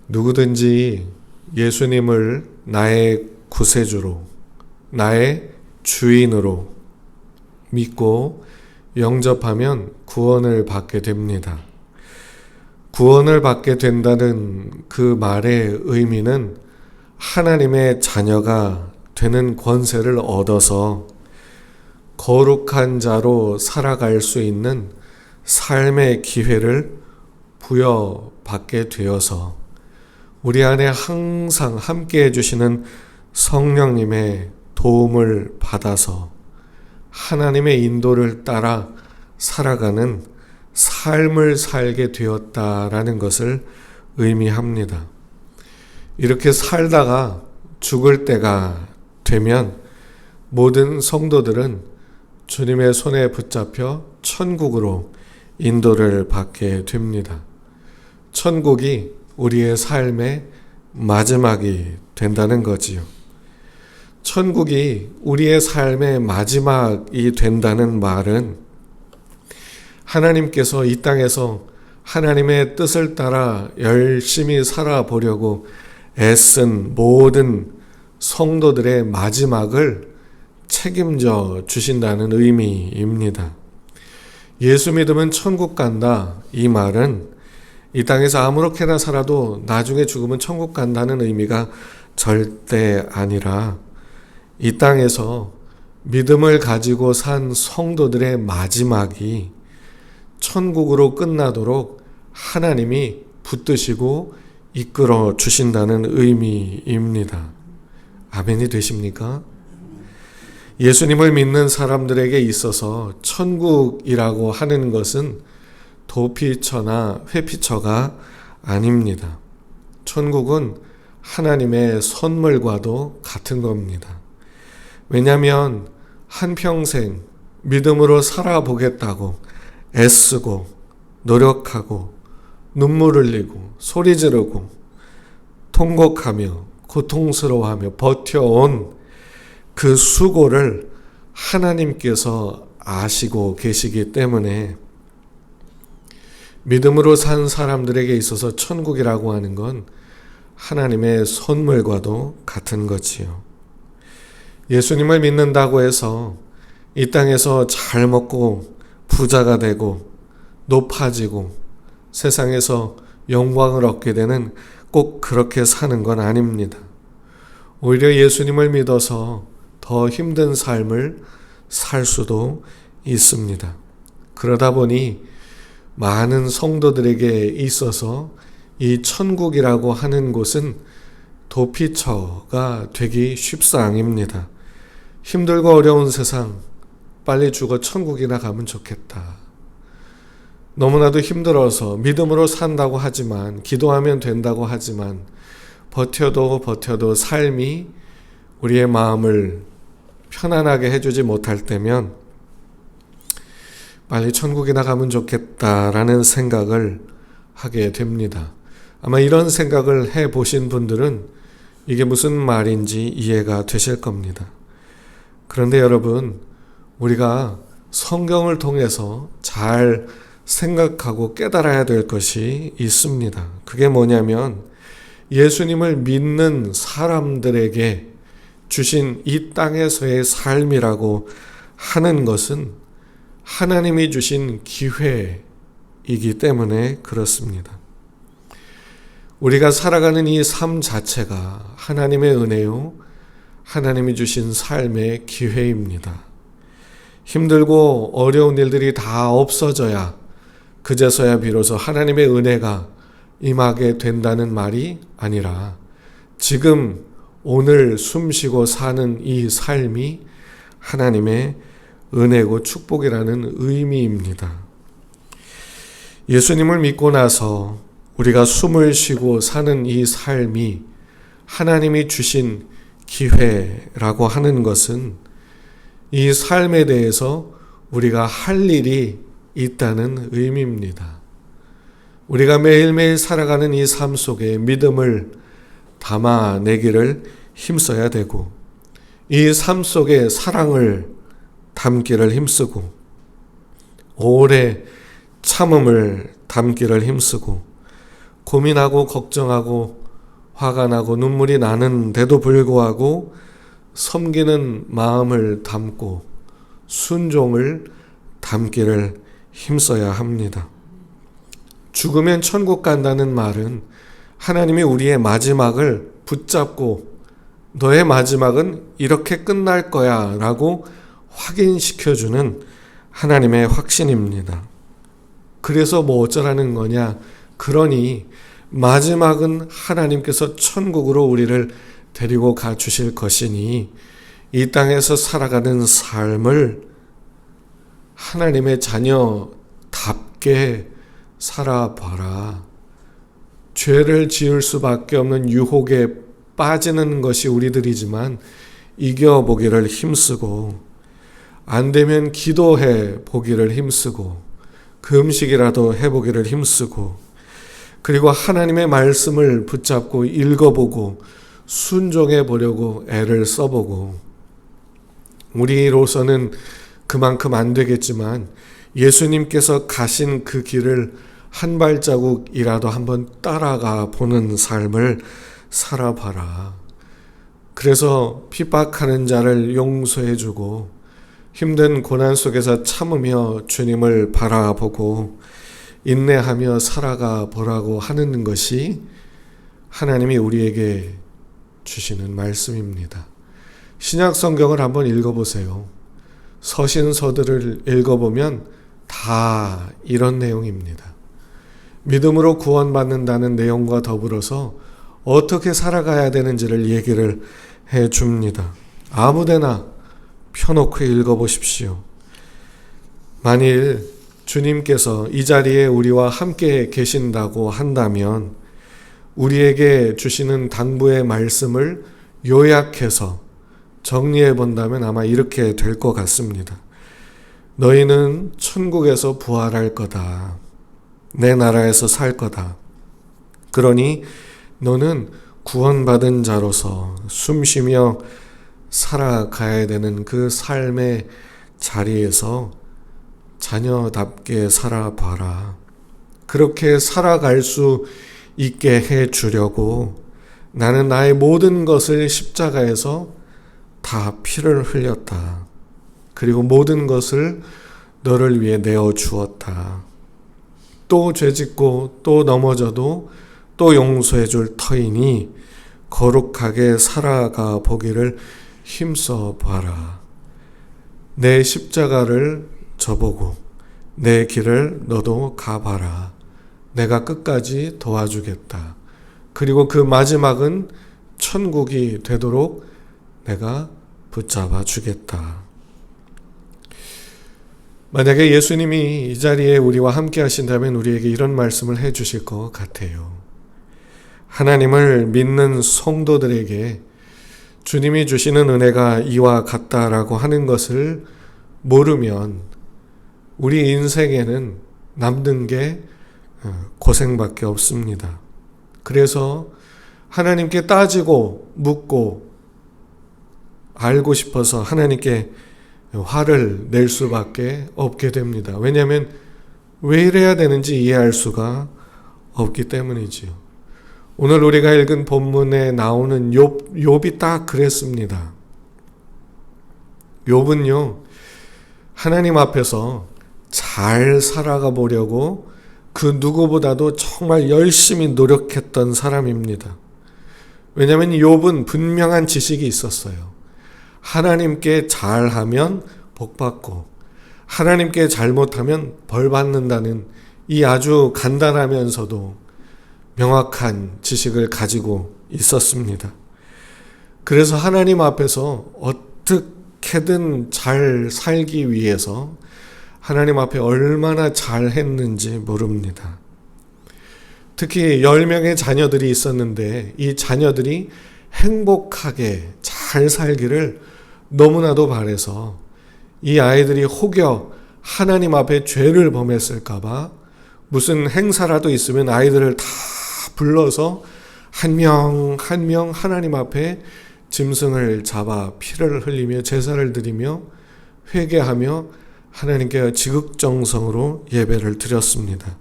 누구든지 예수님을 나의 구세주로, 나의 주인으로 믿고 영접하면 구원을 받게 됩니다. 구원을 받게 된다는 그 말의 의미는 하나님의 자녀가 되는 권세를 얻어서 거룩한 자로 살아갈 수 있는 삶의 기회를 부여받게 되어서 우리 안에 항상 함께 해주시는 성령님의 도움을 받아서 하나님의 인도를 따라 살아가는 삶을 살게 되었다라는 것을 의미합니다. 이렇게 살다가 죽을 때가 되면 모든 성도들은 주님의 손에 붙잡혀 천국으로 인도를 받게 됩니다. 천국이 우리의 삶의 마지막이 된다는 거지요. 천국이 우리의 삶의 마지막이 된다는 말은 하나님께서 이 땅에서 하나님의 뜻을 따라 열심히 살아보려고 애쓴 모든 성도들의 마지막을 책임져 주신다는 의미입니다. 예수 믿으면 천국 간다. 이 말은 이 땅에서 아무렇게나 살아도 나중에 죽으면 천국 간다는 의미가 절대 아니라 이 땅에서 믿음을 가지고 산 성도들의 마지막이 천국으로 끝나도록 하나님이 붙드시고 이끌어 주신다는 의미입니다. 아멘이 되십니까? 예수님을 믿는 사람들에게 있어서 천국이라고 하는 것은 도피처나 회피처가 아닙니다. 천국은 하나님의 선물과도 같은 겁니다. 왜냐하면 한평생 믿음으로 살아보겠다고 애쓰고 노력하고 눈물 흘리고 소리 지르고 통곡하며 고통스러워하며 버텨온 그 수고를 하나님께서 아시고 계시기 때문에 믿음으로 산 사람들에게 있어서 천국이라고 하는 건 하나님의 선물과도 같은 거지요. 예수님을 믿는다고 해서 이 땅에서 잘 먹고 부자가 되고 높아지고 세상에서 영광을 얻게 되는 꼭 그렇게 사는 건 아닙니다. 오히려 예수님을 믿어서 더 힘든 삶을 살 수도 있습니다. 그러다 보니 많은 성도들에게 있어서 이 천국이라고 하는 곳은 도피처가 되기 쉽사항입니다. 힘들고 어려운 세상 빨리 죽어 천국이나 가면 좋겠다. 너무나도 힘들어서 믿음으로 산다고 하지만 기도하면 된다고 하지만 버텨도 삶이 우리의 마음을 편안하게 해주지 못할 때면 빨리 천국이나 가면 좋겠다라는 생각을 하게 됩니다. 아마 이런 생각을 해보신 분들은 이게 무슨 말인지 이해가 되실 겁니다. 그런데 여러분, 우리가 성경을 통해서 잘 생각하고 깨달아야 될 것이 있습니다. 그게 뭐냐면 예수님을 믿는 사람들에게 주신 이 땅에서의 삶이라고 하는 것은 하나님이 주신 기회이기 때문에 그렇습니다. 우리가 살아가는 이 삶 자체가 하나님의 은혜요, 하나님이 주신 삶의 기회입니다. 힘들고 어려운 일들이 다 없어져야 그제서야 비로소 하나님의 은혜가 임하게 된다는 말이 아니라 지금 오늘 숨쉬고 사는 이 삶이 하나님의 은혜고 축복이라는 의미입니다. 예수님을 믿고 나서 우리가 숨을 쉬고 사는 이 삶이 하나님이 주신 기회라고 하는 것은 이 삶에 대해서 우리가 할 일이 있다는 의미입니다. 우리가 매일매일 살아가는 이 삶 속에 믿음을 담아내기를 힘써야 되고 이 삶 속에 사랑을 담기를 힘쓰고 오래 참음을 담기를 힘쓰고 고민하고 걱정하고 화가 나고 눈물이 나는데도 불구하고 섬기는 마음을 담고 순종을 담기를 힘써야 합니다. 죽으면 천국 간다는 말은 하나님이 우리의 마지막을 붙잡고 너의 마지막은 이렇게 끝날 거야 라고 확인시켜주는 하나님의 확신입니다. 그래서 뭐 어쩌라는 거냐? 그러니 마지막은 하나님께서 천국으로 우리를 데리고 가 주실 것이니 이 땅에서 살아가는 삶을 하나님의 자녀답게 살아봐라. 죄를 지을 수밖에 없는 유혹에 빠지는 것이 우리들이지만 이겨보기를 힘쓰고 안 되면 기도해 보기를 힘쓰고 금식이라도 해보기를 힘쓰고 그리고 하나님의 말씀을 붙잡고 읽어보고 순종해 보려고 애를 써보고 우리로서는 그만큼 안 되겠지만 예수님께서 가신 그 길을 한 발자국이라도 한번 따라가 보는 삶을 살아봐라. 그래서 핍박하는 자를 용서해주고 힘든 고난 속에서 참으며 주님을 바라보고 인내하며 살아가 보라고 하는 것이 하나님이 우리에게 주시는 말씀입니다. 신약 성경을 한번 읽어보세요. 서신서들을 읽어보면 다 이런 내용입니다. 믿음으로 구원받는다는 내용과 더불어서 어떻게 살아가야 되는지를 얘기를 해줍니다. 아무데나 펴놓고 읽어보십시오. 만일 주님께서 이 자리에 우리와 함께 계신다고 한다면 우리에게 주시는 당부의 말씀을 요약해서 정리해 본다면 아마 이렇게 될 것 같습니다. 너희는 천국에서 부활할 거다. 내 나라에서 살 거다. 그러니 너는 구원받은 자로서 숨쉬며 살아가야 되는 그 삶의 자리에서 자녀답게 살아봐라. 그렇게 살아갈 수 있게 해주려고 나는 나의 모든 것을 십자가에서 다 피를 흘렸다. 그리고 모든 것을 너를 위해 내어주었다. 또 죄짓고 또 넘어져도 또 용서해 줄 터이니 거룩하게 살아가 보기를 힘써 봐라. 내 십자가를 져보고 내 길을 너도 가봐라. 내가 끝까지 도와주겠다. 그리고 그 마지막은 천국이 되도록 내가 붙잡아 주겠다. 만약에 예수님이 이 자리에 우리와 함께 하신다면 우리에게 이런 말씀을 해 주실 것 같아요. 하나님을 믿는 성도들에게 주님이 주시는 은혜가 이와 같다라고 하는 것을 모르면 우리 인생에는 남는 게 고생밖에 없습니다. 그래서 하나님께 따지고 묻고 알고 싶어서 하나님께 화를 낼 수밖에 없게 됩니다. 왜냐하면 왜 이래야 되는지 이해할 수가 없기 때문이지요. 오늘 우리가 읽은 본문에 나오는 욥이 딱 그랬습니다. 욥은요, 하나님 앞에서 잘 살아가 보려고 그 누구보다도 정말 열심히 노력했던 사람입니다. 왜냐하면 욥은 분명한 지식이 있었어요. 하나님께 잘하면 복받고 하나님께 잘못하면 벌받는다는 이 아주 간단하면서도 명확한 지식을 가지고 있었습니다. 그래서 하나님 앞에서 어떻게든 잘 살기 위해서 하나님 앞에 얼마나 잘했는지 모릅니다. 특히 10명의 자녀들이 있었는데 이 자녀들이 행복하게 잘 살기를 너무나도 바라서 이 아이들이 혹여 하나님 앞에 죄를 범했을까 봐 무슨 행사라도 있으면 아이들을 다 불러서 한 명 한 명 하나님 앞에 짐승을 잡아 피를 흘리며 제사를 드리며 회개하며 하나님께 지극정성으로 예배를 드렸습니다.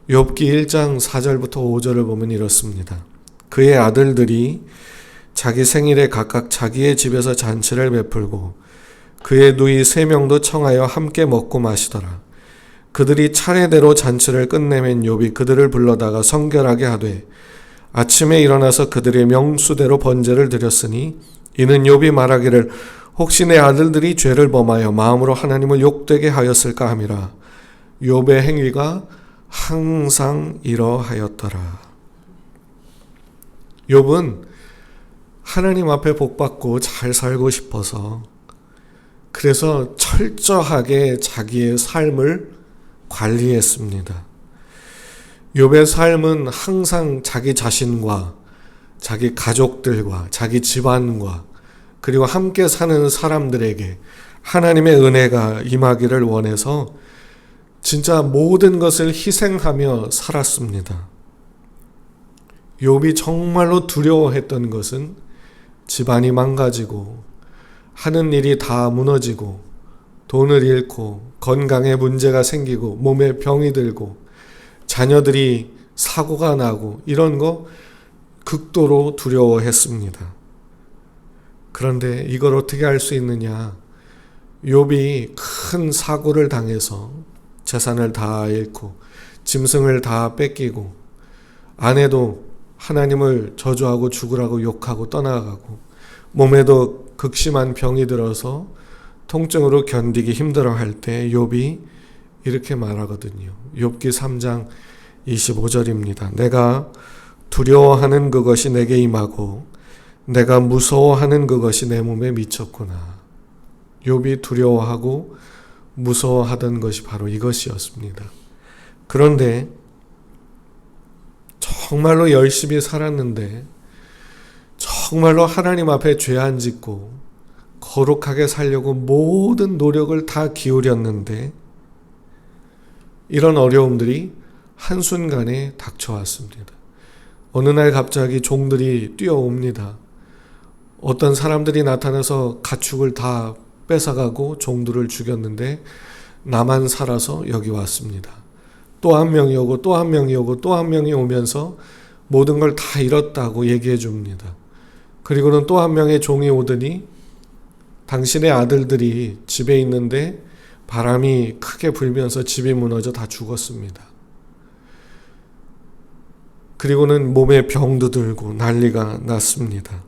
욥기 1장 4절부터 5절을 보면 이렇습니다. 그의 아들들이 자기 생일에 각각 자기의 집에서 잔치를 베풀고 그의 누이 3명도 청하여 함께 먹고 마시더라. 그들이 차례대로 잔치를 끝내면 욥이 그들을 불러다가 성결하게 하되 아침에 일어나서 그들의 명수대로 번제를 드렸으니 이는 욥이 말하기를 혹시 내 아들들이 죄를 범하여 마음으로 하나님을 욕되게 하였을까 함이라. 욥의 행위가 항상 이러하였더라. 욥은 하나님 앞에 복받고 잘 살고 싶어서 그래서 철저하게 자기의 삶을 관리했습니다. 욥의 삶은 항상 자기 자신과 자기 가족들과 자기 집안과 그리고 함께 사는 사람들에게 하나님의 은혜가 임하기를 원해서 진짜 모든 것을 희생하며 살았습니다. 욥이 정말로 두려워했던 것은 집안이 망가지고 하는 일이 다 무너지고 돈을 잃고 건강에 문제가 생기고 몸에 병이 들고 자녀들이 사고가 나고 이런 거 극도로 두려워했습니다. 그런데 이걸 어떻게 할 수 있느냐? 욥이 큰 사고를 당해서 재산을 다 잃고 짐승을 다 뺏기고 아내도 하나님을 저주하고 죽으라고 욕하고 떠나가고 몸에도 극심한 병이 들어서 통증으로 견디기 힘들어할 때 욥이 이렇게 말하거든요. 욥기 3장 25절입니다. 내가 두려워하는 그것이 내게 임하고 내가 무서워하는 그것이 내 몸에 미쳤구나. 욥이 두려워하고 무서워하던 것이 바로 이것이었습니다. 그런데 정말로 열심히 살았는데 정말로 하나님 앞에 죄 안 짓고 거룩하게 살려고 모든 노력을 다 기울였는데 이런 어려움들이 한순간에 닥쳐왔습니다. 어느 날 갑자기 종들이 뛰어옵니다. 어떤 사람들이 나타나서 가축을 다 뺏어가고 종들을 죽였는데 나만 살아서 여기 왔습니다. 또 한 명이 오고 또 한 명이 오고 또 한 명이 오면서 모든 걸 다 잃었다고 얘기해 줍니다. 그리고는 또 한 명의 종이 오더니 당신의 아들들이 집에 있는데 바람이 크게 불면서 집이 무너져 다 죽었습니다. 그리고는 몸에 병도 들고 난리가 났습니다.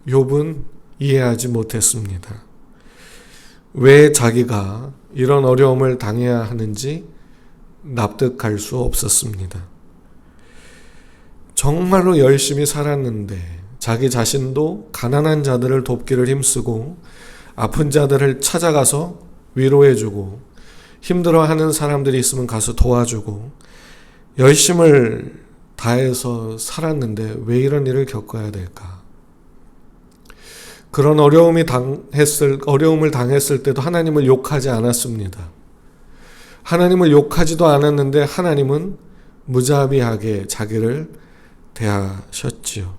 욥은 이해하지 못했습니다. 왜 자기가 이런 어려움을 당해야 하는지 납득할 수 없었습니다. 정말로 열심히 살았는데 자기 자신도 가난한 자들을 돕기를 힘쓰고 아픈 자들을 찾아가서 위로해주고 힘들어하는 사람들이 있으면 가서 도와주고 열심을 다해서 살았는데 왜 이런 일을 겪어야 될까? 그런 어려움을 당했을 때도 하나님을 욕하지 않았습니다. 하나님을 욕하지도 않았는데 하나님은 무자비하게 자기를 대하셨지요.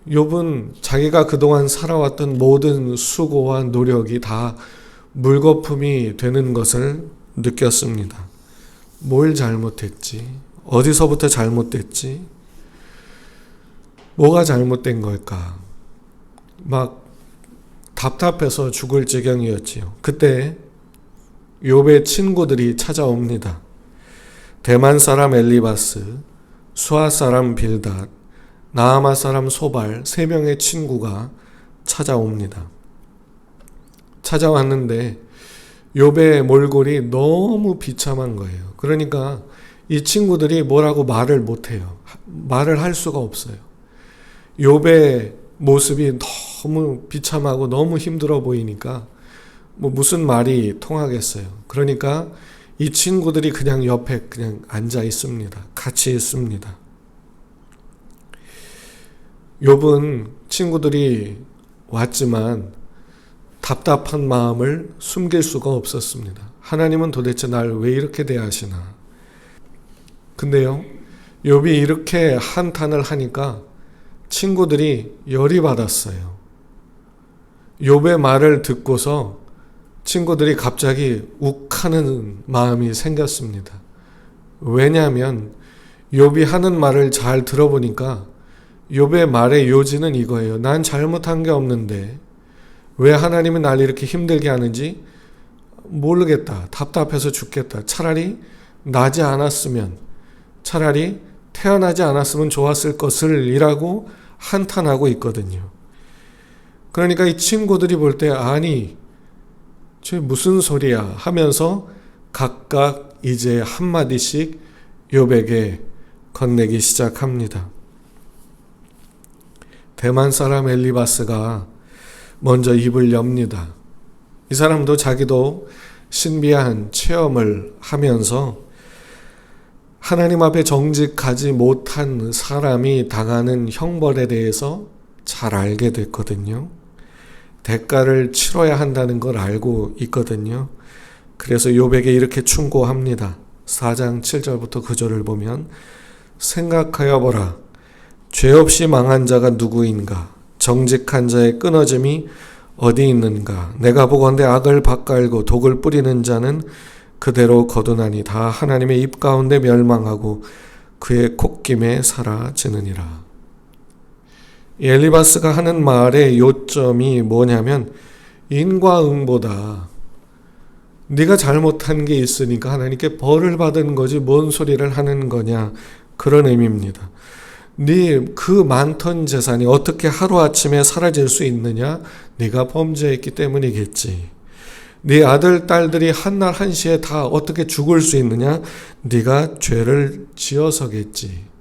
욥은 자기가 그동안 살아왔던 모든 수고와 노력이 다 물거품이 되는 것을 느꼈습니다. 뭘 잘못했지? 어디서부터 잘못됐지? 뭐가 잘못된 걸까? 막 답답해서 죽을 지경이었지요. 그때 욥의 친구들이 찾아옵니다. 대만 사람 엘리바스, 수아 사람 빌닷, 나아마 사람 소발 3명의 친구가 찾아옵니다. 찾아왔는데 욥의 몰골이 너무 비참한 거예요. 그러니까 이 친구들이 뭐라고 말을 못해요. 말을 할 수가 없어요. 욥의 모습이 너무 비참하고 너무 힘들어 보이니까 무슨 말이 통하겠어요. 그러니까 이 친구들이 그냥 옆에 그냥 앉아 있습니다. 같이 있습니다. 욥은 친구들이 왔지만 답답한 마음을 숨길 수가 없었습니다. 하나님은 도대체 날 왜 이렇게 대하시나? 근데요, 욥이 이렇게 한탄을 하니까 친구들이 열이 받았어요. 욥의 말을 듣고서 친구들이 갑자기 욱하는 못하는 마음이 생겼습니다. 왜냐하면 욥이 하는 말을 잘 들어보니까 욥의 말의 요지는 이거예요. 난 잘못한 게 없는데 왜 하나님이 날 이렇게 힘들게 하는지 모르겠다. 답답해서 죽겠다. 차라리 나지 않았으면, 차라리 태어나지 않았으면 좋았을 것을 이라고 한탄하고 있거든요. 그러니까 이 친구들이 볼 때 아니 저 무슨 소리야 하면서 각각 이제 한마디씩 욥에게 건네기 시작합니다. 대만 사람 엘리바스가 먼저 입을 엽니다. 이 사람도 자기도 신비한 체험을 하면서 하나님 앞에 정직하지 못한 사람이 당하는 형벌에 대해서 잘 알게 됐거든요. 대가를 치러야 한다는 걸 알고 있거든요. 그래서 욥에게 이렇게 충고합니다. 4장 7절부터 9절을 보면 생각하여 보라. 죄 없이 망한 자가 누구인가? 정직한 자의 끊어짐이 어디 있는가? 내가 보건대 악을 밭갈고 독을 뿌리는 자는 그대로 거두나니 다 하나님의 입 가운데 멸망하고 그의 콧김에 사라지느니라. 엘리바스가 하는 말의 요점이 뭐냐면 인과응보다. 네가 잘못한 게 있으니까 하나님께 벌을 받은 거지 뭔 소리를 하는 거냐, 그런 의미입니다. 네 그 많던 재산이 어떻게 하루아침에 사라질 수 있느냐? 네가 범죄했기 때문이겠지. 네 아들 딸들이 한날 한시에 다 어떻게 죽을 수 있느냐? 네가 죄를 지어서겠지.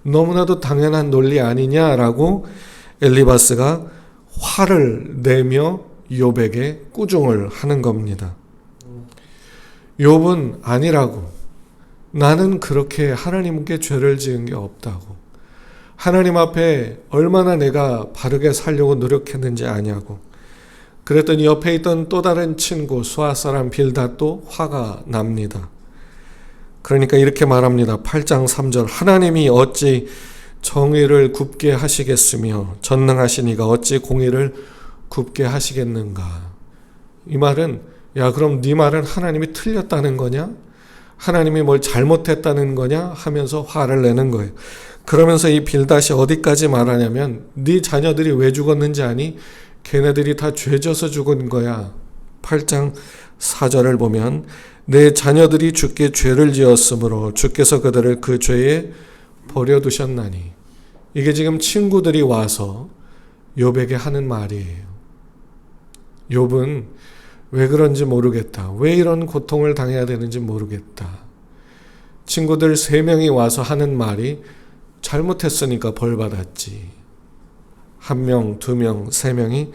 너무나도 당연한 논리 아니냐라고 엘리바스가 화를 내며 욥에게 꾸중을 하는 겁니다. 욥은 아니라고. 나는 그렇게 하나님께 죄를 지은 게 없다고. 하나님 앞에 얼마나 내가 바르게 살려고 노력했는지 아냐고. 그랬더니 옆에 있던 또 다른 친구 수아 사람 빌닷도 화가 납니다. 그러니까 이렇게 말합니다. 8장 3절 하나님이 어찌 정의를 굽게 하시겠으며 전능하신 이가 어찌 공의를 굽게 하시겠는가. 이 말은 야 그럼 네 말은 하나님이 틀렸다는 거냐? 하나님이 뭘 잘못했다는 거냐? 하면서 화를 내는 거예요. 그러면서 이 빌닷이 어디까지 말하냐면 네 자녀들이 왜 죽었는지 아니? 걔네들이 다 죄져서 죽은 거야. 8장 4절을 보면 내 자녀들이 주께 죄를 지었으므로 주께서 그들을 그 죄에 버려두셨나니. 이게 지금 친구들이 와서 욥에게 하는 말이에요. 욥은 왜 그런지 모르겠다. 왜 이런 고통을 당해야 되는지 모르겠다. 친구들 3명이 와서 하는 말이 잘못했으니까 벌 받았지. 1명, 2명, 3명이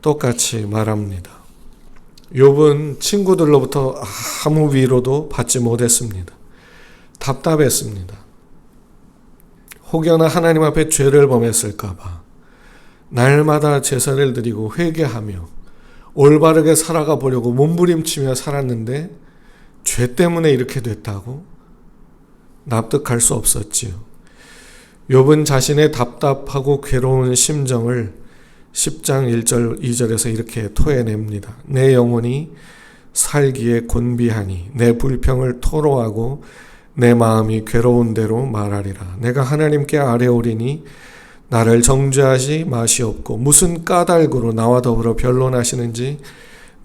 똑같이 말합니다. 욥은 친구들로부터 아무 위로도 받지 못했습니다. 답답했습니다. 혹여나 하나님 앞에 죄를 범했을까 봐 날마다 제사를 드리고 회개하며 올바르게 살아가 보려고 몸부림치며 살았는데 죄 때문에 이렇게 됐다고? 납득할 수 없었지요. 욥은 자신의 답답하고 괴로운 심정을 10장 1절 2절에서 이렇게 토해냅니다. 내 영혼이 살기에 곤비하니 내 불평을 토로하고 내 마음이 괴로운 대로 말하리라. 내가 하나님께 아뢰오리니 나를 정죄하지 마시옵고 무슨 까닭으로 나와 더불어 변론하시는지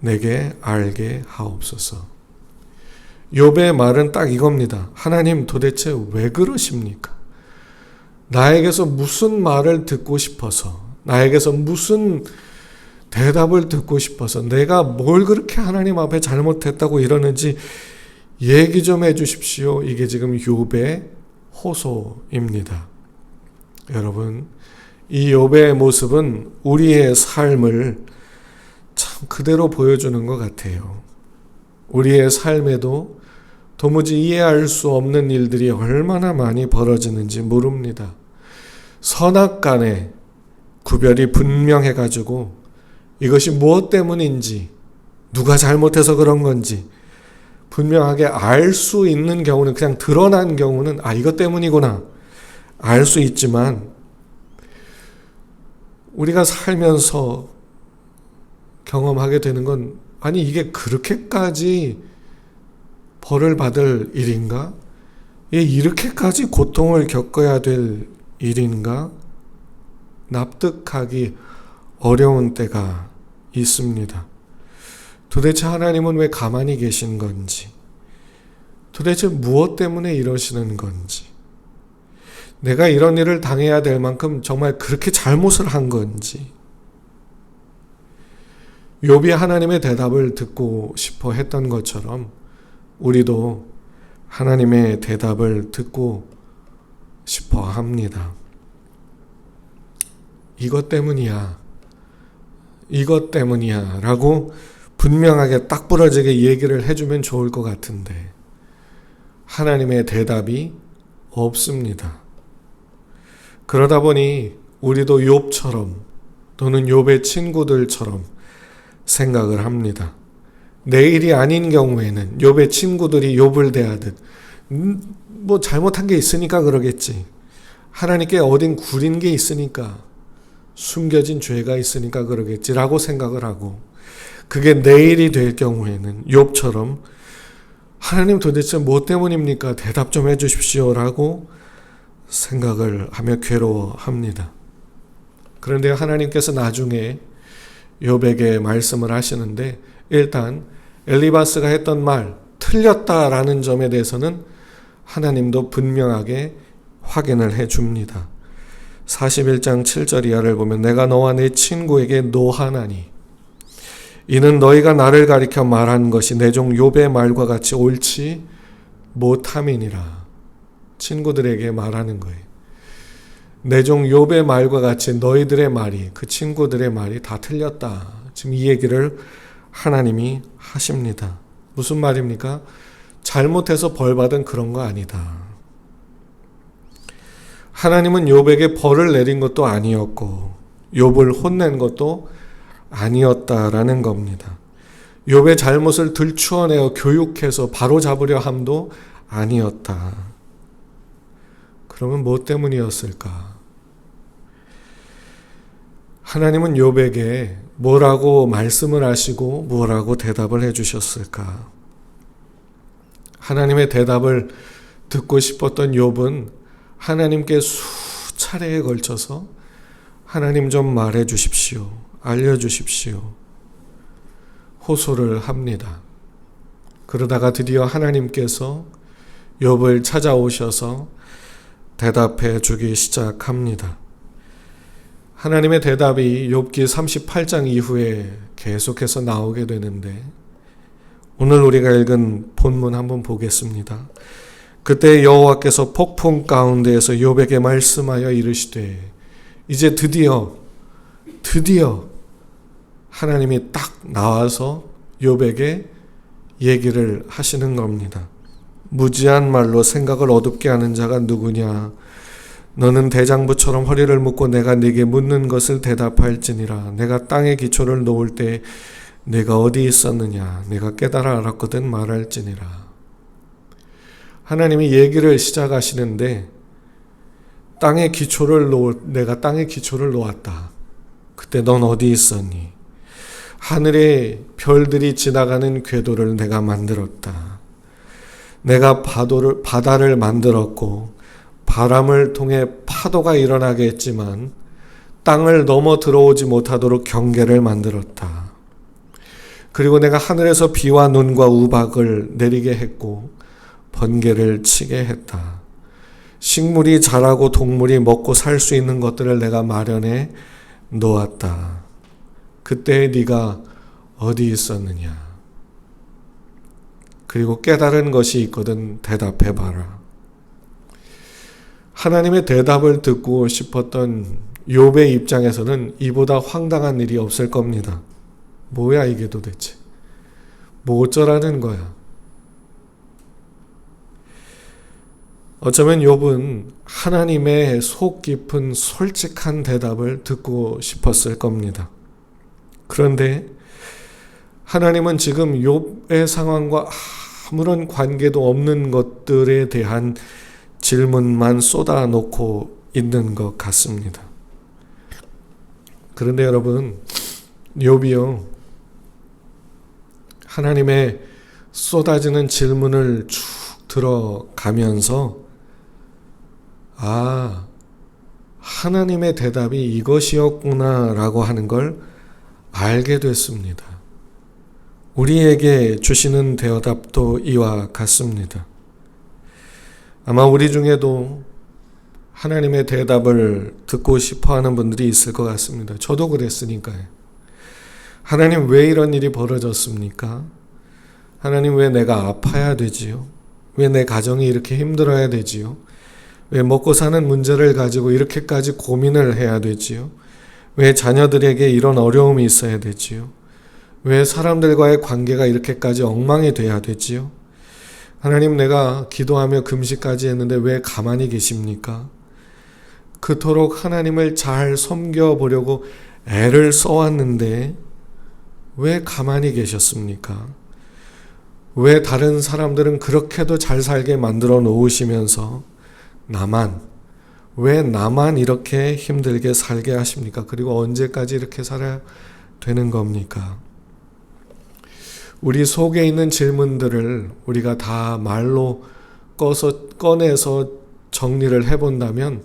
내게 알게 하옵소서. 욥의 말은 딱 이겁니다. 하나님 도대체 왜 그러십니까? 나에게서 무슨 말을 듣고 싶어서, 나에게서 무슨 대답을 듣고 싶어서 내가 뭘 그렇게 하나님 앞에 잘못했다고 이러는지 얘기 좀 해주십시오. 이게 지금 욥의 호소입니다. 여러분, 이 욥의 모습은 우리의 삶을 참 그대로 보여주는 것 같아요. 우리의 삶에도 도무지 이해할 수 없는 일들이 얼마나 많이 벌어지는지 모릅니다. 선악간에 구별이 분명해가지고 이것이 무엇 때문인지, 누가 잘못해서 그런 건지 분명하게 알 수 있는 경우는, 그냥 드러난 경우는 이것 때문이구나 알 수 있지만, 우리가 살면서 경험하게 되는 건 이게 그렇게까지 벌을 받을 일인가? 이렇게까지 고통을 겪어야 될 일인가? 납득하기 어려운 때가 있습니다. 도대체 하나님은 왜 가만히 계신 건지, 도대체 무엇 때문에 이러시는 건지, 내가 이런 일을 당해야 될 만큼 정말 그렇게 잘못을 한 건지, 욥이 하나님의 대답을 듣고 싶어 했던 것처럼 우리도 하나님의 대답을 듣고 싶어 합니다. 이것 때문이야 라고 분명하게 딱 부러지게 얘기를 해주면 좋을 것 같은데 하나님의 대답이 없습니다. 그러다 보니 우리도 욥처럼 또는 욥의 친구들처럼 생각을 합니다. 내 일이 아닌 경우에는 욥의 친구들이 욥을 대하듯 뭐 잘못한 게 있으니까 그러겠지. 하나님께 어딘 구린 게 있으니까, 숨겨진 죄가 있으니까 그러겠지라고 생각을 하고, 그게 내 일이 될 경우에는 욥처럼 하나님 도대체 뭐 때문입니까? 대답 좀 해주십시오라고 생각을 하며 괴로워합니다. 그런데 하나님께서 나중에 욥에게 말씀을 하시는데, 일단 엘리바스가 했던 말 틀렸다라는 점에 대해서는 하나님도 분명하게 확인을 해줍니다. 41장 7절 이하를 보면 내가 너와 내 친구에게 노하나니 이는 너희가 나를 가리켜 말한 것이 내 종 욥의 말과 같이 옳지 못함이니라. 친구들에게 말하는 거예요. 내 종 욥의 말과 같이 너희들의 말이, 그 친구들의 말이 다 틀렸다. 지금 이 얘기를 하나님이 하십니다. 무슨 말입니까? 잘못해서 벌받은 그런 거 아니다. 하나님은 욥에게 벌을 내린 것도 아니었고 욥을 혼낸 것도 아니었다라는 겁니다. 욥의 잘못을 들추어내어 교육해서 바로잡으려 함도 아니었다. 그러면 뭐 때문이었을까? 하나님은 욥에게 뭐라고 말씀을 하시고 뭐라고 대답을 해주셨을까? 하나님의 대답을 듣고 싶었던 욥은 하나님께 수차례에 걸쳐서 하나님 좀 말해 주십시오. 알려주십시오. 호소를 합니다. 그러다가 드디어 하나님께서 욥을 찾아오셔서 대답해 주기 시작합니다. 하나님의 대답이 욥기 38장 이후에 계속해서 나오게 되는데 오늘 우리가 읽은 본문 한번 보겠습니다. 그때 여호와께서 폭풍 가운데에서 욥에게 말씀하여 이르시되 이제 드디어 하나님이 딱 나와서 욥에게 얘기를 하시는 겁니다. 무지한 말로 생각을 어둡게 하는 자가 누구냐? 너는 대장부처럼 허리를 묶고 내가 네게 묻는 것을 대답할지니라. 내가 땅에 기초를 놓을 때 내가 어디 있었느냐? 내가 깨달아 알았거든 말할지니라. 하나님이 얘기를 시작하시는데 내가 땅에 기초를 놓았다. 그때 넌 어디 있었니? 하늘의 별들이 지나가는 궤도를 내가 만들었다. 내가 바다를 만들었고 바람을 통해 파도가 일어나게 했지만 땅을 넘어 들어오지 못하도록 경계를 만들었다. 그리고 내가 하늘에서 비와 눈과 우박을 내리게 했고 번개를 치게 했다. 식물이 자라고 동물이 먹고 살 수 있는 것들을 내가 마련해 놓았다. 그때 네가 어디 있었느냐? 그리고 깨달은 것이 있거든 대답해봐라. 하나님의 대답을 듣고 싶었던 욥의 입장에서는 이보다 황당한 일이 없을 겁니다. 뭐야 이게 도대체? 뭐 어쩌라는 거야? 어쩌면 욥은 하나님의 속 깊은 솔직한 대답을 듣고 싶었을 겁니다. 그런데 하나님은 지금 욥의 상황과 아무런 관계도 없는 것들에 대한 질문만 쏟아놓고 있는 것 같습니다. 그런데 여러분, 욥이요, 하나님의 쏟아지는 질문을 쭉 들어가면서 하나님의 대답이 이것이었구나라고 하는 걸 알게 됐습니다. 우리에게 주시는 대답도 이와 같습니다. 아마 우리 중에도 하나님의 대답을 듣고 싶어하는 분들이 있을 것 같습니다. 저도 그랬으니까요. 하나님, 왜 이런 일이 벌어졌습니까? 하나님, 왜 내가 아파야 되지요? 왜 내 가정이 이렇게 힘들어야 되지요? 왜 먹고 사는 문제를 가지고 이렇게까지 고민을 해야 되지요? 왜 자녀들에게 이런 어려움이 있어야 되지요? 왜 사람들과의 관계가 이렇게까지 엉망이 돼야 되지요? 하나님, 내가 기도하며 금식까지 했는데 왜 가만히 계십니까? 그토록 하나님을 잘 섬겨보려고 애를 써왔는데 왜 가만히 계셨습니까? 왜 다른 사람들은 그렇게도 잘 살게 만들어 놓으시면서 왜 나만 이렇게 힘들게 살게 하십니까? 그리고 언제까지 이렇게 살아야 되는 겁니까? 우리 속에 있는 질문들을 우리가 다 말로 꺼내서 정리를 해본다면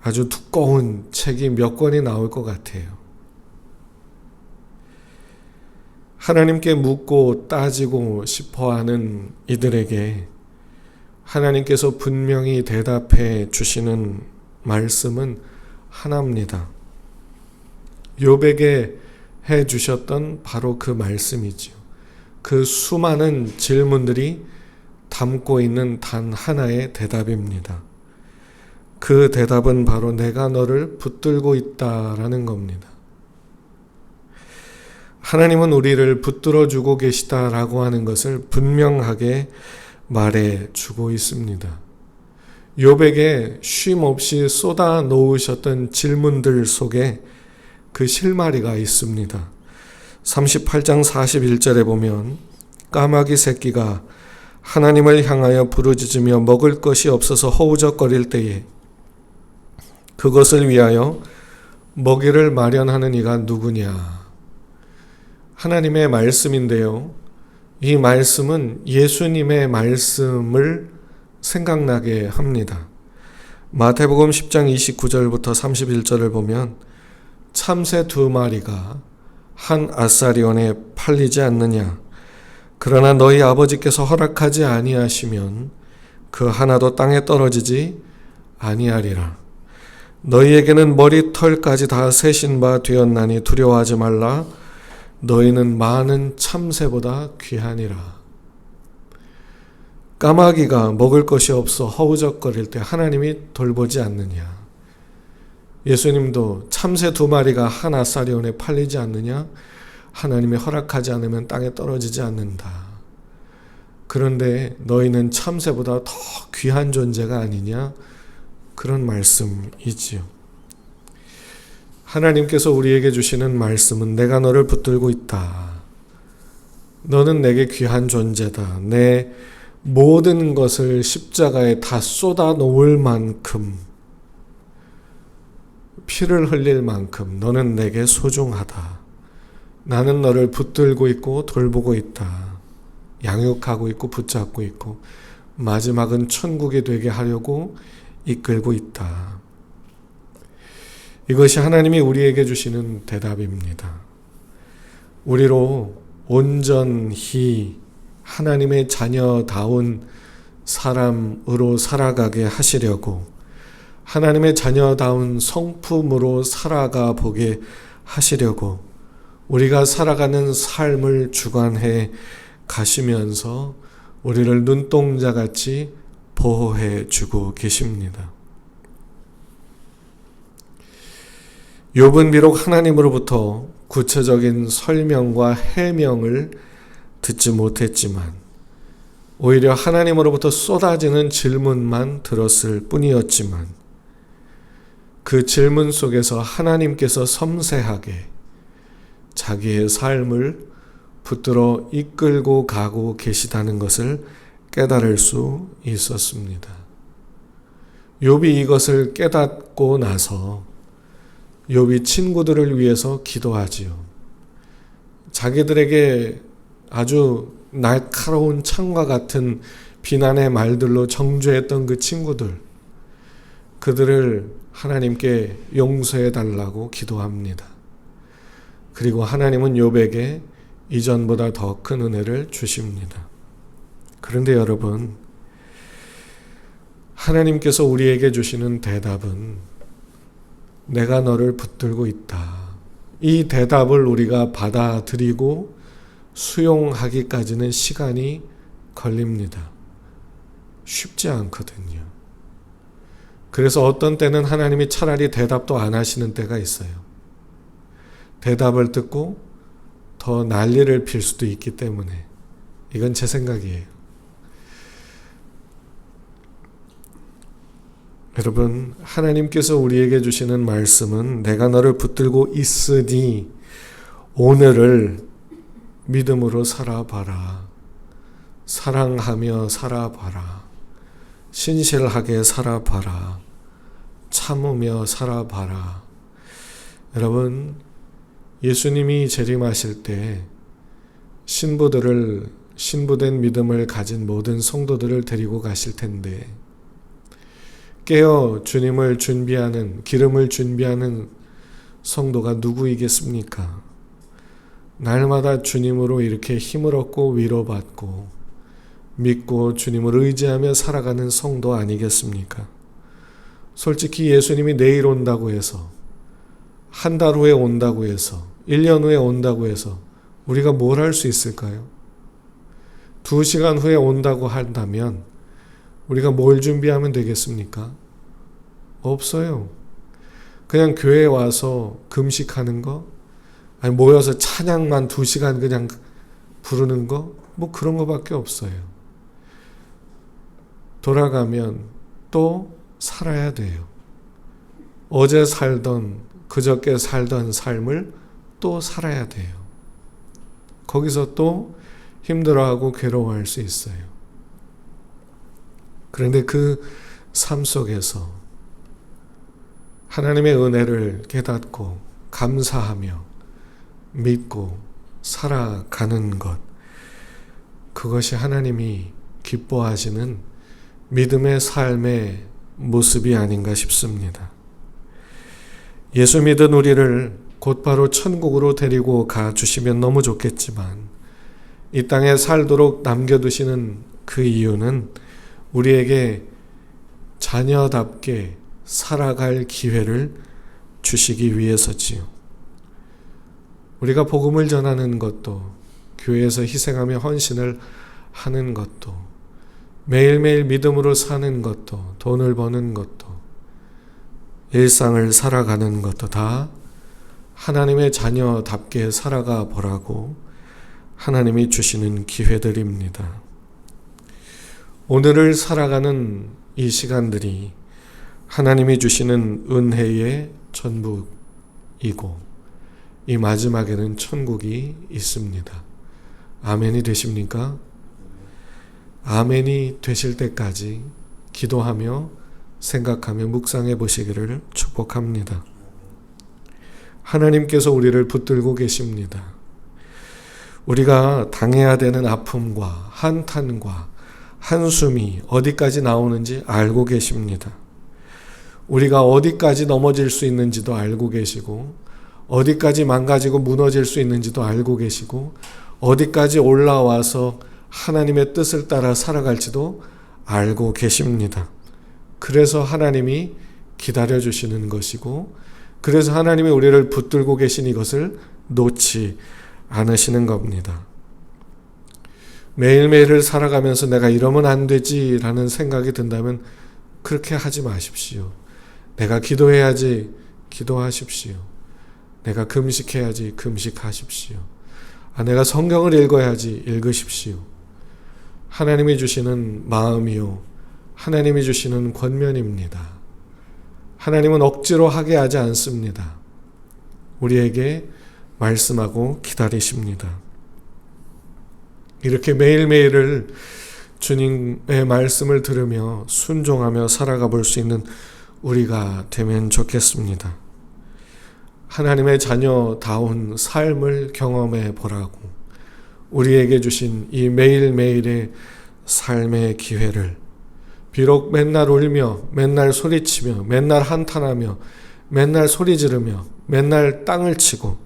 아주 두꺼운 책이 몇 권이 나올 것 같아요. 하나님께 묻고 따지고 싶어하는 이들에게 하나님께서 분명히 대답해 주시는 말씀은 하나입니다. 욥에게 해 주셨던 바로 그 말씀이지요. 그 수많은 질문들이 담고 있는 단 하나의 대답입니다. 그 대답은 바로 내가 너를 붙들고 있다라는 겁니다. 하나님은 우리를 붙들어주고 계시다라고 하는 것을 분명하게 말해주고 있습니다. 욥에게 쉼 없이 쏟아 놓으셨던 질문들 속에 그 실마리가 있습니다. 38장 41절에 보면 까마귀 새끼가 하나님을 향하여 부르짖으며 먹을 것이 없어서 허우적거릴 때에 그것을 위하여 먹이를 마련하는 이가 누구냐? 하나님의 말씀인데요. 이 말씀은 예수님의 말씀을 생각나게 합니다. 마태복음 10장 29절부터 31절을 보면 참새 2마리가 한 아사리온에 팔리지 않느냐? 그러나 너희 아버지께서 허락하지 아니하시면 그 하나도 땅에 떨어지지 아니하리라. 너희에게는 머리털까지 다 세신 바 되었나니 두려워하지 말라. 너희는 많은 참새보다 귀하니라. 까마귀가 먹을 것이 없어 허우적거릴 때 하나님이 돌보지 않느냐? 예수님도 참새 2마리가 한 아사리온에 팔리지 않느냐? 하나님이 허락하지 않으면 땅에 떨어지지 않는다. 그런데 너희는 참새보다 더 귀한 존재가 아니냐? 그런 말씀이지요. 하나님께서 우리에게 주시는 말씀은 내가 너를 붙들고 있다. 너는 내게 귀한 존재다. 내 모든 것을 십자가에 다 쏟아 놓을 만큼, 피를 흘릴 만큼 너는 내게 소중하다. 나는 너를 붙들고 있고 돌보고 있다. 양육하고 있고 붙잡고 있고 마지막은 천국이 되게 하려고 이끌고 있다. 이것이 하나님이 우리에게 주시는 대답입니다. 우리로 온전히 하나님의 자녀다운 사람으로 살아가게 하시려고, 하나님의 자녀다운 성품으로 살아가 보게 하시려고 우리가 살아가는 삶을 주관해 가시면서 우리를 눈동자같이 보호해 주고 계십니다. 욥은 비록 하나님으로부터 구체적인 설명과 해명을 듣지 못했지만 오히려 하나님으로부터 쏟아지는 질문만 들었을 뿐이었지만 그 질문 속에서 하나님께서 섬세하게 자기의 삶을 붙들어 이끌고 가고 계시다는 것을 깨달을 수 있었습니다. 욥이 이것을 깨닫고 나서 욥이 친구들을 위해서 기도하지요. 자기들에게 아주 날카로운 창과 같은 비난의 말들로 정죄했던 그 친구들, 그들을 하나님께 용서해 달라고 기도합니다. 그리고 하나님은 욥에게 이전보다 더 큰 은혜를 주십니다. 그런데 여러분, 하나님께서 우리에게 주시는 대답은 내가 너를 붙들고 있다. 이 대답을 우리가 받아들이고 수용하기까지는 시간이 걸립니다. 쉽지 않거든요. 그래서 어떤 때는 하나님이 차라리 대답도 안 하시는 때가 있어요. 대답을 듣고 더 난리를 필 수도 있기 때문에. 이건 제 생각이에요. 여러분, 하나님께서 우리에게 주시는 말씀은 내가 너를 붙들고 있으니 오늘을 믿음으로 살아봐라. 사랑하며 살아봐라. 신실하게 살아봐라. 참으며 살아봐라. 여러분, 예수님이 재림하실 때 신부된 믿음을 가진 모든 성도들을 데리고 가실 텐데 깨어 주님을 준비하는, 기름을 준비하는 성도가 누구이겠습니까? 날마다 주님으로 이렇게 힘을 얻고 위로받고 믿고 주님을 의지하며 살아가는 성도 아니겠습니까? 솔직히 예수님이 내일 온다고 해서, 한 달 후에 온다고 해서, 1년 후에 온다고 해서 우리가 뭘 할 수 있을까요? 2시간 후에 온다고 한다면 우리가 뭘 준비하면 되겠습니까? 없어요. 그냥 교회에 와서 금식하는 거, 아니 모여서 찬양만 2시간 그냥 부르는 거, 뭐 그런 거밖에 없어요. 돌아가면 또 살아야 돼요. 어제 살던, 그저께 살던 삶을 또 살아야 돼요. 거기서 또 힘들어하고 괴로워할 수 있어요. 그런데 그 삶 속에서 하나님의 은혜를 깨닫고 감사하며 믿고 살아가는 것, 그것이 하나님이 기뻐하시는 믿음의 삶의 모습이 아닌가 싶습니다. 예수 믿은 우리를 곧바로 천국으로 데리고 가 주시면 너무 좋겠지만 이 땅에 살도록 남겨두시는 그 이유는 우리에게 자녀답게 살아갈 기회를 주시기 위해서지요. 우리가 복음을 전하는 것도, 교회에서 희생하며 헌신을 하는 것도, 매일매일 믿음으로 사는 것도, 돈을 버는 것도, 일상을 살아가는 것도 다 하나님의 자녀답게 살아가 보라고 하나님이 주시는 기회들입니다. 오늘을 살아가는 이 시간들이 하나님이 주시는 은혜의 전부이고 이 마지막에는 천국이 있습니다. 아멘이 되십니까? 아멘이 되실 때까지 기도하며 생각하며 묵상해 보시기를 축복합니다. 하나님께서 우리를 붙들고 계십니다. 우리가 당해야 되는 아픔과 한탄과 한숨이 어디까지 나오는지 알고 계십니다. 우리가 어디까지 넘어질 수 있는지도 알고 계시고, 어디까지 망가지고 무너질 수 있는지도 알고 계시고, 어디까지 올라와서 하나님의 뜻을 따라 살아갈지도 알고 계십니다. 그래서 하나님이 기다려주시는 것이고, 그래서 하나님이 우리를 붙들고 계신 이것을 놓지 않으시는 겁니다. 매일매일을 살아가면서 내가 이러면 안 되지라는 생각이 든다면 그렇게 하지 마십시오. 내가 기도해야지 기도하십시오. 내가 금식해야지 금식하십시오. 내가 성경을 읽어야지 읽으십시오. 하나님이 주시는 마음이요, 하나님이 주시는 권면입니다. 하나님은 억지로 하게 하지 않습니다. 우리에게 말씀하고 기다리십니다. 이렇게 매일매일을 주님의 말씀을 들으며 순종하며 살아가 볼 수 있는 우리가 되면 좋겠습니다. 하나님의 자녀다운 삶을 경험해 보라고 우리에게 주신 이 매일매일의 삶의 기회를 비록 맨날 울며 맨날 소리치며 맨날 한탄하며 맨날 소리 지르며 맨날 땅을 치고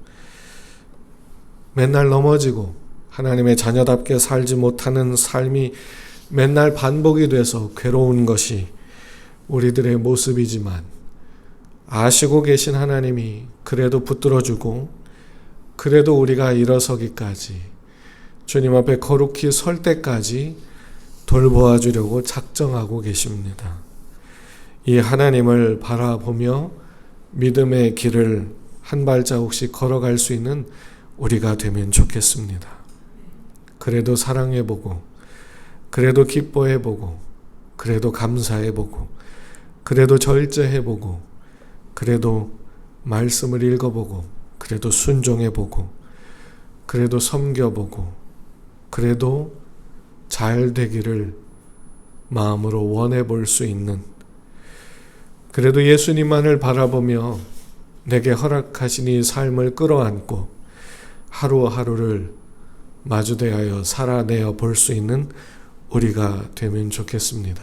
맨날 넘어지고 하나님의 자녀답게 살지 못하는 삶이 맨날 반복이 돼서 괴로운 것이 우리들의 모습이지만 아시고 계신 하나님이 그래도 붙들어주고 그래도 우리가 일어서기까지 주님 앞에 거룩히 설 때까지 돌보아 주려고 작정하고 계십니다. 이 하나님을 바라보며 믿음의 길을 한 발자국씩 걸어갈 수 있는 우리가 되면 좋겠습니다. 그래도 사랑해보고 그래도 기뻐해보고 그래도 감사해보고 그래도 절제해보고 그래도 말씀을 읽어보고 그래도 순종해보고 그래도 섬겨보고 그래도 잘 되기를 마음으로 원해볼 수 있는, 그래도 예수님만을 바라보며 내게 허락하신 이 삶을 끌어안고 하루하루를 마주대하여 살아내어 볼 수 있는 우리가 되면 좋겠습니다.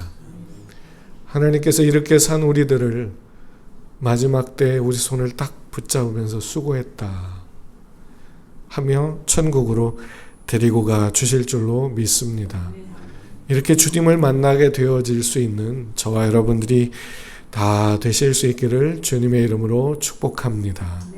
하나님께서 이렇게 산 우리들을 마지막 때에 우리 손을 딱 붙잡으면서 수고했다 하며 천국으로 데리고 가 주실 줄로 믿습니다. 이렇게 주님을 만나게 되어질 수 있는 저와 여러분들이 다 되실 수 있기를 주님의 이름으로 축복합니다.